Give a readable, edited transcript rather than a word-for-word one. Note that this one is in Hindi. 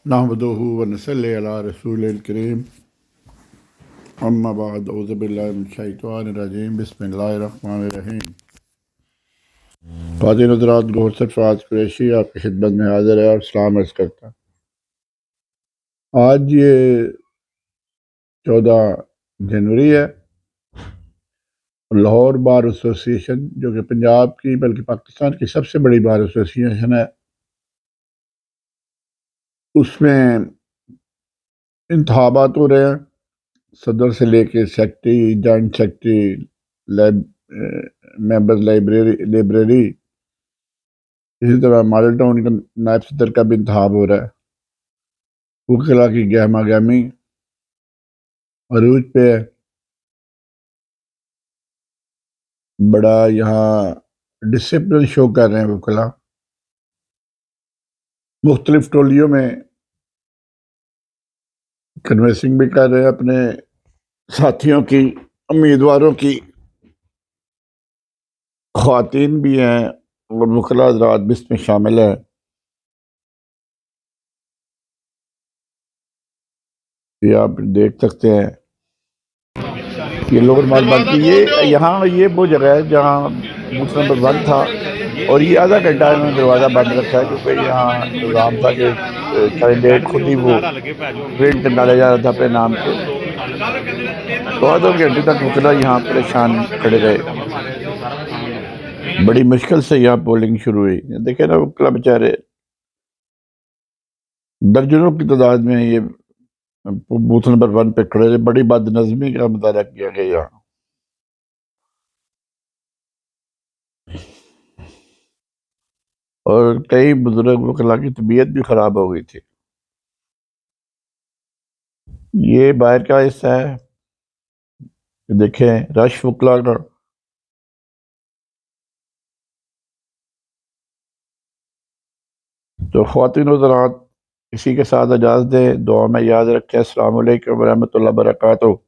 नहमदुहु व नसल्ली अला रसूलिल करीम अम्मा बाद औज़ु बिल्लाहि मिनश शैतानिर रजीम बिस्मिल्लाहिर रहमानिर रहीम। ख़ातिन हज़रात, गौर सरफराज कुरैशी आपकी खिदमत में हाज़िर है और सलाम अर्ज़ करता। आज ये 14 जनवरी है। लाहौर बार एसोसिएशन, जो कि पंजाब की बल्कि पाकिस्तान की सबसे बड़ी बार एसोसिएशन है, उसमें इंतखाबात हो रहे हैं। सदर से लेके secretary, joint secretary, member library, इसी तरह मॉडल टाउन का नायब सदर का भी इंतखाब हो रहा है। वकला की गहमा गहमी अरूज पे है। बड़ा यहाँ डिसिप्लिन शो कर रहे हैं वकला। मुख्तलिफ टोलियों में कन्वेंसिंग भी कर रहे हैं अपने साथियों की, उम्मीदवारों की। ख्वातीन भी हैं और वकला हज़रात भी इसमें शामिल है। ये आप देख सकते हैं, ये लोअर मालबाग की ये यहाँ ये वो जगह है जहाँ बूथ नंबर 1 था और ये आधा घंटा इन्होंने दरवाज़ा बंद रखा है क्योंकि यहाँ इंतज़ाम था कि कैंडिडेट खुद ही वो प्रिंट डाला जा रहा था अपने नाम के। तो आधे घंटे तक वकला यहाँ परेशान खड़े रहे। बड़ी मुश्किल से यहाँ पोलिंग शुरू हुई। देखे ना, वकला बेचारे दर्जनों की तादाद में ये बूथ नंबर 1 पे खड़े रहे। बड़ी बदनज़मी का मुताला किया गया यहाँ। और कई बुजुर्ग वकला की तबीयत भी खराब हो गई थी। ये बाहर का हिस्सा है, देखें रश वकला का। तो ख्वातीन हज़रात, इसी के साथ इजाज़त दें, दुआ में याद रखें। अस्सलामु अलैकुम व रहमतुल्लाहि व बरकातुहू।